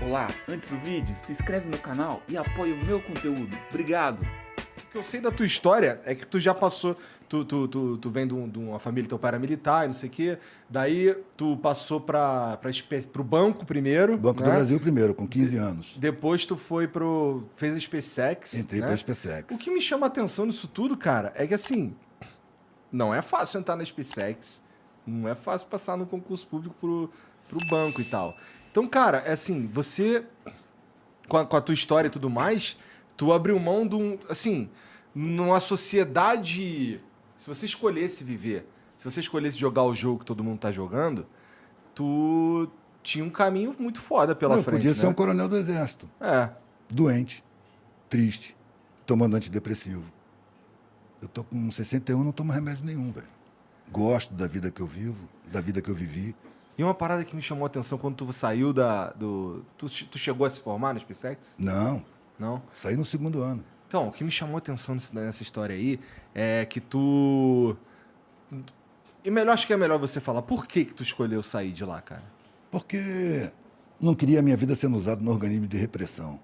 Olá, antes do vídeo, se inscreve no canal e apoia o meu conteúdo. Obrigado! O que eu sei da tua história é que tu já passou. Tu vem de uma família, teu pai era militar e não sei o quê. Daí tu passou pro banco primeiro. Banco do né? Brasil primeiro, com 15 anos. Depois tu fez a SpaceX. Entrei né? pra SpaceX. O que me chama a atenção nisso tudo, cara, é que assim, não é fácil entrar na SpaceX. Não é fácil passar no concurso público pro banco e tal. Então, cara, é assim, você, com a tua história e tudo mais, tu abriu mão de um, assim, numa sociedade, se você escolhesse viver, se você escolhesse jogar o jogo que todo mundo tá jogando, tu tinha um caminho muito foda pela Eu frente, podia ser né? um coronel do exército. É. Doente, triste, tomando antidepressivo. Eu tô com 61, não tomo remédio nenhum, velho. Gosto da vida que eu vivo, da vida que eu vivi. E uma parada que me chamou a atenção quando tu saiu Tu chegou a se formar no SpaceX? Não, Não? saí no segundo ano. Então, o que me chamou a atenção nessa história aí é que tu... acho que é melhor você falar. Por que tu escolheu sair de lá, cara? Porque não queria a minha vida sendo usada no organismo de repressão.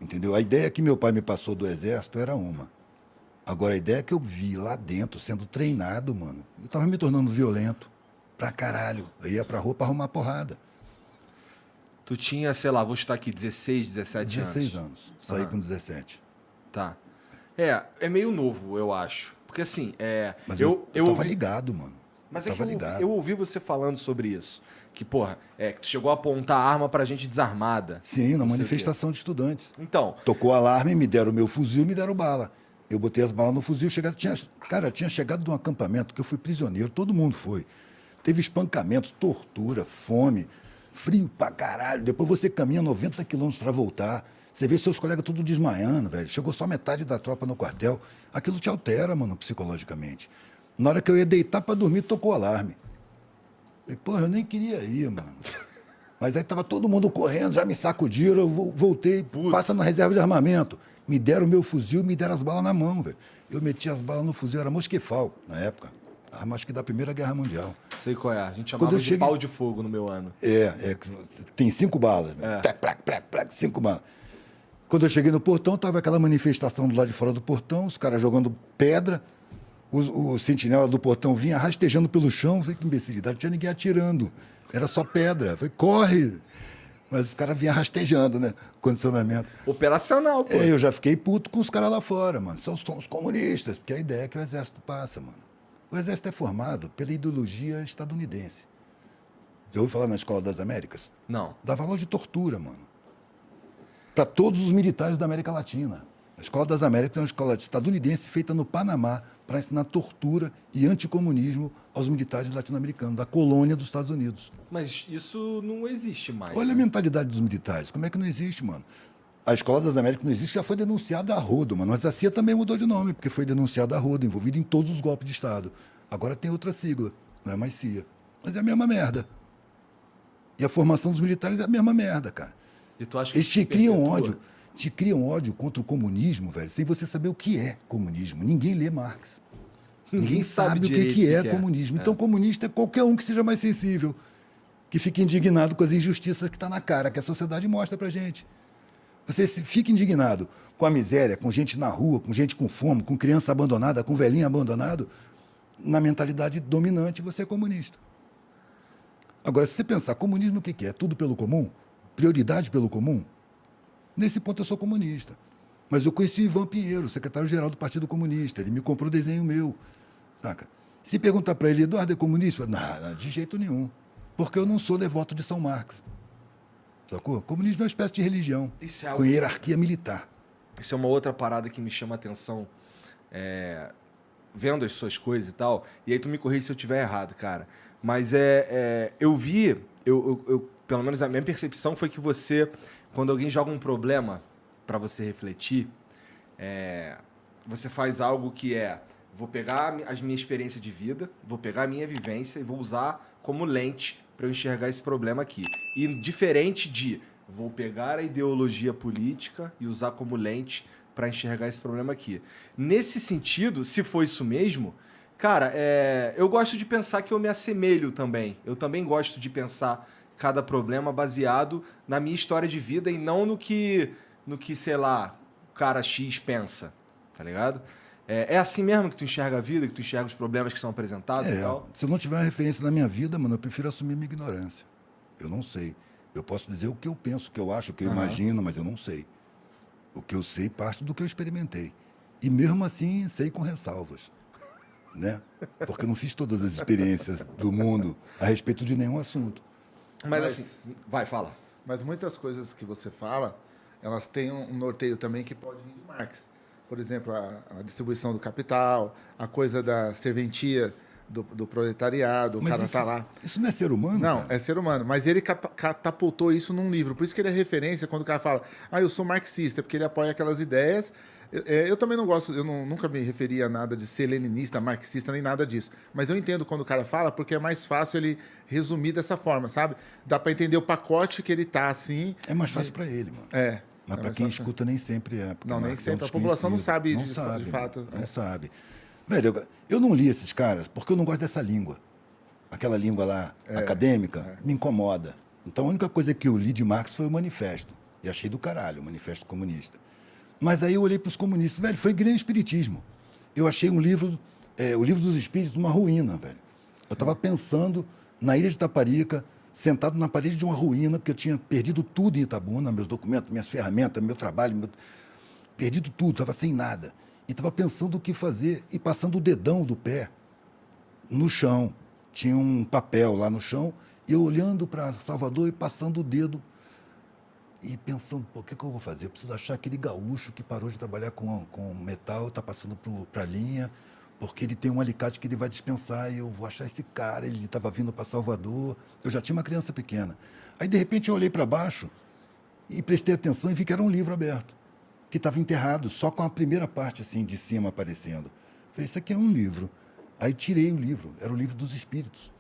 Entendeu? A ideia que meu pai me passou do exército era uma. Agora, a ideia que eu vi lá dentro, sendo treinado, mano, eu tava me tornando violento pra caralho. Eu ia pra rua pra arrumar porrada. Tu tinha, sei lá, vou chutar aqui, 16, 17 16 anos. Saí Ah. com 17. Tá. É meio novo, eu acho. Porque assim, Mas eu tava ouvi... ligado, mano. Mas eu é que tava ligado. eu ouvi você falando sobre isso. Que, porra, que tu chegou a apontar a arma pra gente desarmada. Sim, na Não sei o quê. manifestação de estudantes. Então, Tocou o alarme, me deram o meu fuzil, me deram bala. Eu botei as balas no fuzil, tinha chegado de um acampamento que eu fui prisioneiro, todo mundo foi. Teve espancamento, tortura, fome, frio pra caralho. Depois você caminha 90 quilômetros pra voltar. Você vê seus colegas tudo desmaiando, velho. Chegou só metade da tropa no quartel. Aquilo te altera, mano, psicologicamente. Na hora que eu ia deitar pra dormir, tocou o alarme. Falei, porra, eu nem queria ir, mano. Mas aí tava todo mundo correndo, já me sacudiram, eu voltei, passa na reserva de armamento. Me deram o meu fuzil, me deram as balas na mão, velho. Eu meti as balas no fuzil, era mosquifal, na época. Arma, acho que da Primeira Guerra Mundial. sei qual é. A gente Quando chamava eu de cheguei- pau de fogo no meu ano. Tem 5 balas, né? Plac, 5 balas. Quando eu cheguei no portão, tava aquela manifestação do lado de fora do portão, os caras jogando pedra, o sentinela do portão vinha rastejando pelo chão, falei, que imbecilidade, não tinha ninguém atirando, era só pedra. Falei, corre! Mas os caras vinham rastejando, né? Condicionamento. Operacional, pô. Eu já fiquei puto com os caras lá fora, mano. São os comunistas, porque a ideia é que o exército passa, mano. O exército é formado pela ideologia estadunidense. Já ouviu falar na Escola das Américas? Não. Dava aula de tortura, mano. Para todos os militares da América Latina. A Escola das Américas é uma escola estadunidense feita no Panamá para ensinar tortura e anticomunismo aos militares latino-americanos, da colônia dos Estados Unidos. Mas isso não existe mais. Olha a né? mentalidade dos militares. Como é que não existe, mano? A Escola das Américas não existe, já foi denunciada a rodo, mano. Mas a CIA também mudou de nome, porque foi denunciada a rodo, envolvida em todos os golpes de Estado. Agora tem outra sigla, não é mais CIA. Mas é a mesma merda. E a formação dos militares é a mesma merda, cara. E tu acha que Eles isso te criam perpetua? ódio. Te criam ódio contra o comunismo, velho, sem você saber o que é comunismo. Ninguém lê Marx. Ninguém sabe o direito que é o que é. comunismo. Então, comunista é qualquer um que seja mais sensível, que fique indignado com as injustiças que está na cara, que a sociedade mostra pra gente. Você fica indignado com a miséria, com gente na rua, com gente com fome, com criança abandonada, com velhinho abandonado, na mentalidade dominante, você é comunista. Agora, se você pensar, comunismo o que é? Tudo pelo comum? Prioridade pelo comum? Nesse ponto eu sou comunista. Mas eu conheci o Ivan Pinheiro, secretário-geral do Partido Comunista. Ele me comprou desenho meu, saca? Se perguntar para ele, Eduardo é comunista? Não, de jeito nenhum. Porque eu não sou devoto de São Marx. Sacou? Comunismo é uma espécie de religião, Isso é algo- com hierarquia militar. Isso é uma outra parada que me chama a atenção, vendo as suas coisas e tal. E aí tu me corrige se eu estiver errado, cara. Mas eu vi, pelo menos a minha percepção foi que você, quando alguém joga um problema pra você refletir, você faz algo que vou pegar a minha experiência de vida, vou pegar a minha vivência e vou usar como lente para eu enxergar esse problema aqui. E diferente de vou pegar a ideologia política e usar como lente para enxergar esse problema aqui. Nesse sentido, se for isso mesmo, cara, eu gosto de pensar que eu me assemelho também. Eu também gosto de pensar cada problema baseado na minha história de vida e não no que sei lá, o cara X pensa, tá ligado? É assim mesmo que tu enxerga a vida, que tu enxerga os problemas que são apresentados e tal? Se eu não tiver uma referência na minha vida, mano, eu prefiro assumir minha ignorância. Eu não sei. Eu posso dizer o que eu penso, o que eu acho, o que eu imagino, mas eu não sei. O que eu sei parte do que eu experimentei. E mesmo assim, sei com ressalvas. Né? Porque eu não fiz todas as experiências do mundo a respeito de nenhum assunto. Mas assim, vai, fala. Mas muitas coisas que você fala, elas têm um norteio também que pode vir de Marx. Por exemplo, a distribuição do capital, a coisa da serventia do proletariado, o Mas cara isso, tá lá. Isso não é ser humano? Não, cara? é ser humano. Mas ele catapultou isso num livro. Por isso que ele é referência quando o cara fala, eu sou marxista, porque ele apoia aquelas ideias. Eu também não gosto, nunca me referi a nada de ser leninista, marxista, nem nada disso. Mas eu entendo quando o cara fala, porque é mais fácil ele resumir dessa forma, sabe? Dá para entender o pacote que ele tá assim. É mais fácil para ele, mano. Mas para mais quem fácil. escuta nem sempre é. Não, nem Marx sempre. um A população não sabe não de sabe, fato. Não sabe. Velho, eu não li esses caras porque eu não gosto dessa língua. Aquela língua lá, acadêmica, me incomoda. Então a única coisa que eu li de Marx foi o Manifesto. E achei do caralho, o Manifesto Comunista. Mas aí eu olhei para os comunistas, velho, foi que nem o Espiritismo. Eu achei um livro, o Livro dos Espíritos, uma ruína, velho. Eu estava pensando na ilha de Itaparica, sentado na parede de uma ruína, porque eu tinha perdido tudo em Itabuna, meus documentos, minhas ferramentas, meu trabalho, perdido tudo, estava sem nada. E estava pensando o que fazer e passando o dedão do pé no chão. Tinha um papel lá no chão, e eu olhando para Salvador e passando o dedo e pensando, pô, o que eu vou fazer? Eu preciso achar aquele gaúcho que parou de trabalhar com metal, está passando para a linha, porque ele tem um alicate que ele vai dispensar, e eu vou achar esse cara, ele estava vindo para Salvador. Eu já tinha uma criança pequena. Aí, de repente, eu olhei para baixo e prestei atenção e vi que era um livro aberto, que estava enterrado, só com a primeira parte assim de cima aparecendo. Falei, isso aqui é um livro. Aí tirei o livro, era o Livro dos Espíritos.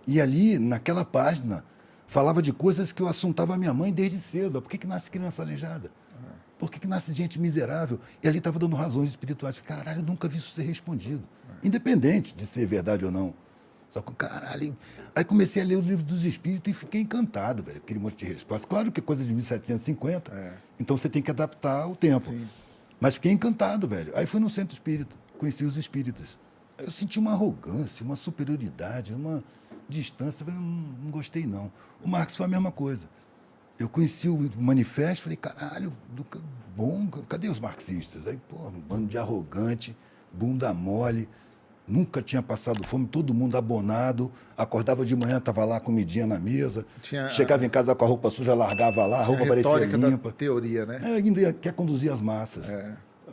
E ali, naquela página, falava de coisas que eu assuntava a minha mãe desde cedo. Por que nasce criança aleijada? Por que nasce gente miserável? E ali estava dando razões espirituais. Caralho, eu nunca vi isso ser respondido. Independente de ser verdade ou não. Só que, caralho... Aí comecei a ler o Livro dos Espíritos e fiquei encantado, velho. Aquele monte de respostas. Claro que é coisa de 1750. Então você tem que adaptar ao tempo. Sim. Mas fiquei encantado, velho. Aí fui no centro espírita. Conheci os espíritas. Aí eu senti uma arrogância, uma superioridade, uma distância. Eu não gostei, não. O Marx foi a mesma coisa. Eu conheci o manifesto, falei, caralho, bom, cadê os marxistas? Aí, pô, um bando de arrogante, bunda mole, nunca tinha passado fome, todo mundo abonado, acordava de manhã, estava lá, comidinha na mesa, chegava em casa com a roupa suja, largava lá, a roupa parecia limpa. Da teoria, né? Ainda quer conduzir as massas.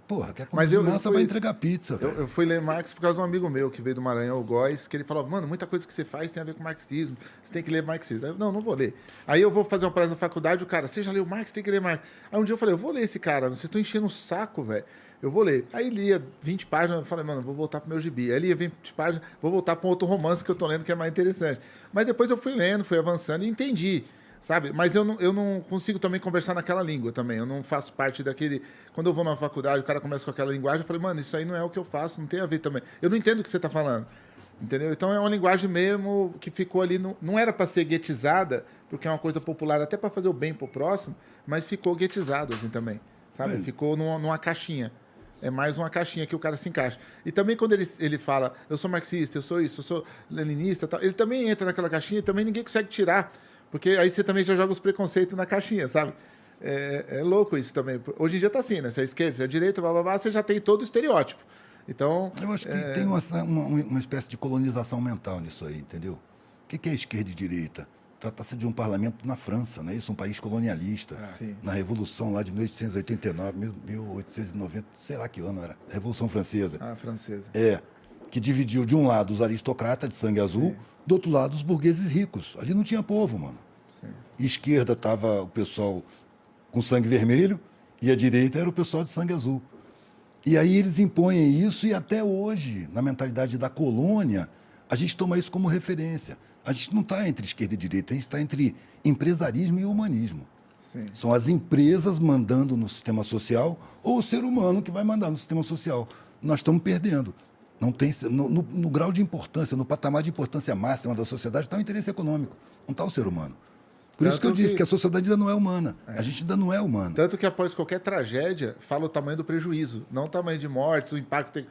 Porra, quer Mas conduzir massa, vai entregar pizza. Eu fui ler Marx por causa de um amigo meu que veio do Maranhão, o Góis, que ele falou, mano, muita coisa que você faz tem a ver com marxismo, você tem que ler marxismo. Aí eu, não vou ler. Aí eu vou fazer uma palestra na faculdade, o cara, você já leu Marx? Tem que ler Marx. Aí um dia eu falei, eu vou ler esse cara, vocês estão enchendo o saco, velho. Eu vou ler. Aí lia 20 páginas, eu falei, mano, vou voltar pro meu gibi. Aí lia 20 páginas, vou voltar para um outro romance que eu tô lendo que é mais interessante. Mas depois eu fui lendo, fui avançando e entendi. Sabe? Mas eu não consigo também conversar naquela língua também. Eu não faço parte daquele... Quando eu vou na faculdade, o cara começa com aquela linguagem, eu falei, mano, isso aí não é o que eu faço, não tem a ver também. Eu não entendo o que você está falando. Entendeu? Então é uma linguagem mesmo que ficou ali... Não era para ser guetizada, porque é uma coisa popular até para fazer o bem pro próximo, mas ficou guetizado assim também. Sabe? Ficou numa caixinha. É mais uma caixinha que o cara se encaixa. E também quando ele fala, eu sou marxista, eu sou isso, eu sou leninista, tal, ele também entra naquela caixinha e também ninguém consegue tirar. Porque aí você também já joga os preconceitos na caixinha, sabe? É louco isso também. Hoje em dia tá assim, né? Se é esquerda, se é direita, blá, blá, blá, você já tem todo o estereótipo. Então... Eu acho que tem uma espécie de colonização mental nisso aí, entendeu? O que é esquerda e direita? Trata-se de um parlamento na França, não é isso? Um país colonialista. Na Revolução lá de 1889, 1890, sei lá que ano era. Revolução Francesa. Francesa. Que dividiu de um lado os aristocratas de sangue azul, do outro lado os burgueses ricos. Ali não tinha povo, mano. Esquerda estava o pessoal com sangue vermelho e a direita era o pessoal de sangue azul. E aí eles impõem isso e até hoje, na mentalidade da colônia, a gente toma isso como referência. A gente não está entre esquerda e direita, a gente está entre empresarismo e humanismo. São as empresas mandando no sistema social ou o ser humano que vai mandar no sistema social. Nós estamos perdendo. Não tem, no grau de importância, no patamar de importância máxima da sociedade, está o interesse econômico, não está o ser humano. Por isso que eu Tanto disse que- que a sociedade ainda não é humana. A gente ainda não é humano. Tanto que após qualquer tragédia, fala o tamanho do prejuízo, não o tamanho de mortes, o impacto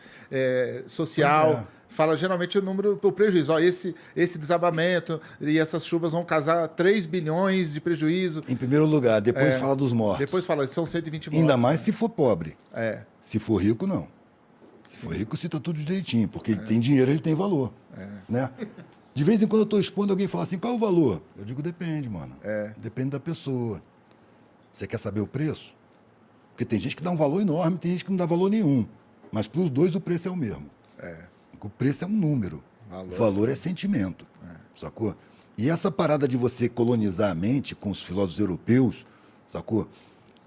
social. Pois é. Fala geralmente o prejuízo. Ó, esse desabamento e essas chuvas vão causar 3 bilhões de prejuízo. Em primeiro lugar, depois fala dos mortos. Depois fala, são 120 mortos. Ainda mais se for pobre. É. Se for rico, não. Se for rico, cita tudo direitinho, porque ele tem dinheiro, ele tem valor. Né? De vez em quando eu estou expondo, alguém fala assim, qual é o valor? Eu digo, depende, mano. Depende da pessoa. Você quer saber o preço? Porque tem gente que dá um valor enorme, tem gente que não dá valor nenhum. Mas para os dois o preço é o mesmo. O preço é um número. Valor é sentimento. Sacou? E essa parada de você colonizar a mente com os filósofos europeus, sacou?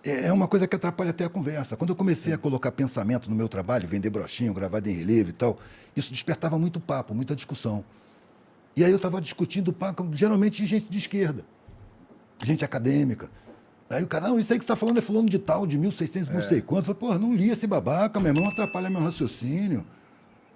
É uma coisa que atrapalha até a conversa. Quando eu comecei a colocar pensamento no meu trabalho, vender brochinho, gravado em relevo e tal, isso despertava muito papo, muita discussão. E aí eu estava discutindo papo, geralmente gente de esquerda, gente acadêmica. Aí o cara, não, isso aí que você está falando é fulano de tal, de 1600, não sei quanto. Eu falei, porra, não li esse babaca, meu irmão, atrapalha meu raciocínio.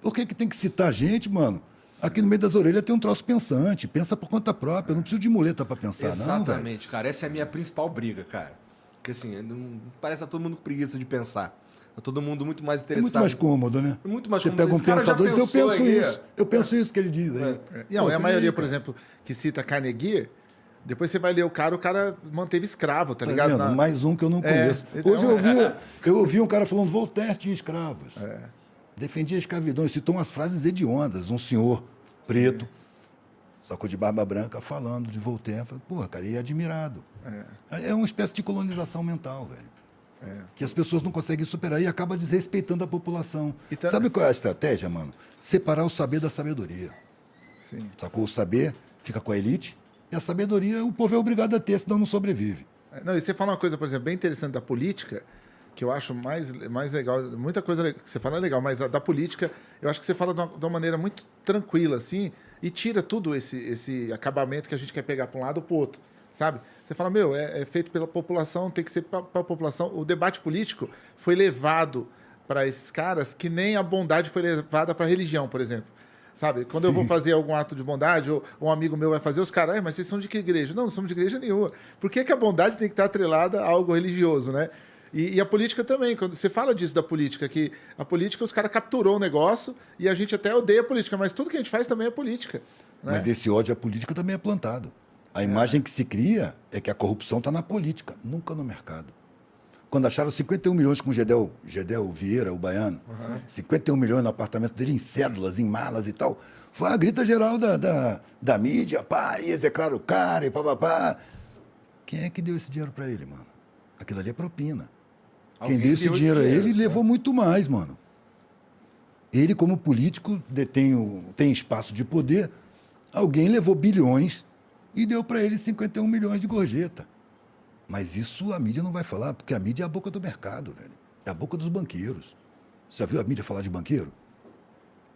Por que tem que citar a gente, mano? Aqui no meio das orelhas tem um troço pensante, pensa por conta própria, eu não preciso de muleta para pensar, não, velho. Exatamente, cara. Essa é a minha principal briga, cara. Porque assim, parece que tá todo mundo com preguiça de pensar. Tá todo mundo muito mais É interessado. muito mais cômodo, né? Muito mais Você cômodo. pega um Esse cara já pensador e diz, eu pensou penso aqui, isso. Eu penso isso que ele diz aí. Não, Pô, é a que maioria, aí, por cara. exemplo, que cita Carnegie, depois você vai ler o cara manteve escravo, tá Tá ligado? vendo? Mais um que eu não conheço. então- Hoje eu ouvi um cara falando, Voltaire tinha escravos. Defendia a escravidão. E citou umas frases hediondas. Um senhor preto, sacou de barba branca, falando de Voltaire. Falei, porra, cara, e é admirado. É uma espécie de colonização mental, velho. Que as pessoas não conseguem superar e acaba desrespeitando a população. E Sabe qual é a estratégia, mano? Separar o saber da sabedoria. Sim. Sacou? O saber fica com a elite e a sabedoria o povo é obrigado a ter, senão não sobrevive. Não, e você fala uma coisa, por exemplo, bem interessante da política, que eu acho mais legal, muita coisa que você fala é legal, mas a da política, eu acho que você fala de uma maneira muito tranquila, assim, e tira tudo esse acabamento que a gente quer pegar para um lado ou para o outro, sabe? Você fala, meu, é feito pela população, tem que ser para a população. O debate político foi levado para esses caras que nem a bondade foi levada para a religião, por exemplo. Sabe? Quando eu vou fazer algum ato de bondade, ou um amigo meu vai fazer, os caras, mas vocês são de que igreja? Não somos de igreja nenhuma. Por que a bondade tem que estar atrelada a algo religioso, né? E a política também, quando você fala disso da política, que a política, os caras capturou o negócio e a gente até odeia a política, mas tudo que a gente faz também é política. Né? Mas esse ódio à política também é plantado. A imagem que se cria é que a corrupção está na política, nunca no mercado. Quando acharam 51 milhões com o Gedel Vieira, o baiano, 51 milhões no apartamento dele em cédulas, em malas e tal, foi a grita geral da mídia, pá, e execraram o cara, e pá. Quem é que deu esse dinheiro para ele, mano? Aquilo ali é propina. Alguém Quem deu esse deu esse dinheiro a dinheiro, ele levou muito mais, mano. Ele, como político, tem espaço de poder. Alguém levou bilhões e deu para ele 51 milhões de gorjeta. Mas isso a mídia não vai falar, porque a mídia é a boca do mercado, velho. É a boca dos banqueiros. Você já viu a mídia falar de banqueiro?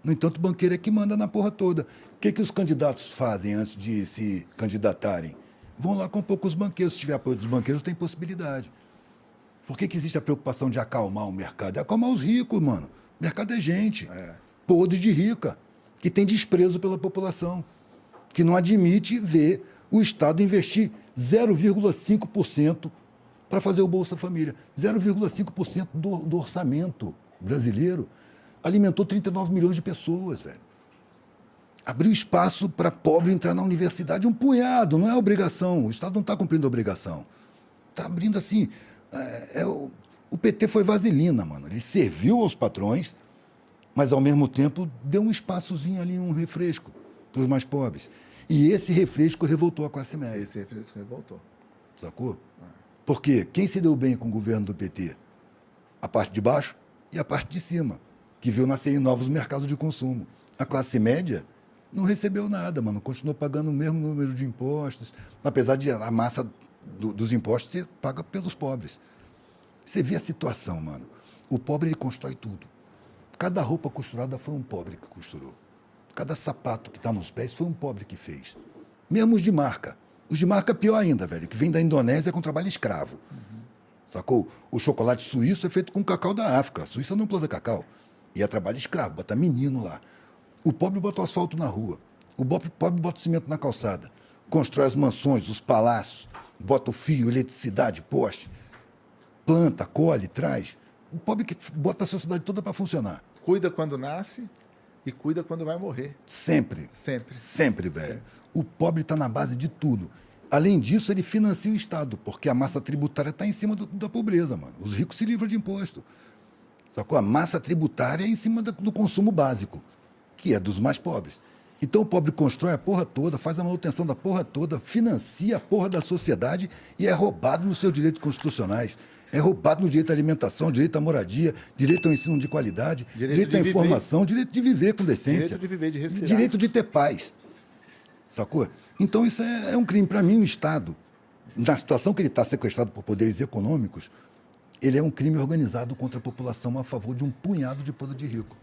No entanto, o banqueiro é que manda na porra toda. O que os candidatos fazem antes de se candidatarem? Vão lá com poucos banqueiros. Se tiver apoio dos banqueiros, tem possibilidade. Por que existe a preocupação de acalmar o mercado? É acalmar os ricos, mano. O mercado é gente. Podre de rica. Que tem desprezo pela população. Que não admite ver o Estado investir 0,5% para fazer o Bolsa Família. 0,5% do orçamento brasileiro alimentou 39 milhões de pessoas, velho. Abriu espaço para pobre entrar na universidade, um punhado, não é obrigação. O Estado não está cumprindo a obrigação. Está abrindo assim. O PT foi vaselina, mano. Ele serviu aos patrões, mas ao mesmo tempo deu um espaçozinho ali, um refresco para os mais pobres. E esse refresco revoltou a classe média. Esse refresco revoltou. Sacou? Porque quem se deu bem com o governo do PT? A parte de baixo e a parte de cima, que viu nascerem novos mercados de consumo. A classe média não recebeu nada, mano. Continuou pagando o mesmo número de impostos, apesar de a massa dos impostos ser paga pelos pobres. Você vê a situação, mano. O pobre, ele constrói tudo. Cada roupa costurada foi um pobre que costurou. Cada sapato que está nos pés foi um pobre que fez. Mesmo os de marca. Os de marca pior ainda, velho, que vem da Indonésia com trabalho escravo. Sacou? O chocolate suíço é feito com cacau da África. A Suíça não planta cacau. E é trabalho escravo, bota menino lá. O pobre bota o asfalto na rua. O pobre bota o cimento na calçada. constrói as mansões, os palácios, bota o fio, eletricidade, poste, planta, colhe, traz. O pobre que bota a sociedade toda para funcionar. Cuida quando nasce e cuida quando vai morrer. Sempre. Sempre. Sempre, velho. O pobre está na base de tudo. Além disso, ele financia o Estado, porque a massa tributária está em cima da pobreza, mano. Os ricos se livram de imposto. Sacou? A massa tributária é em cima do consumo básico, que é dos mais pobres. Então o pobre constrói a porra toda, faz a manutenção da porra toda, financia a porra da sociedade e é roubado nos seus direitos constitucionais. É roubado no direito à alimentação, direito à moradia, direito ao ensino de qualidade, direito à informação, direito de viver com decência. Direito de viver, de respirar. Direito de ter paz. Sacou? Então isso é um crime. Para mim, o Estado, na situação que ele está sequestrado por poderes econômicos, ele é um crime organizado contra a população a favor de um punhado de poder de rico.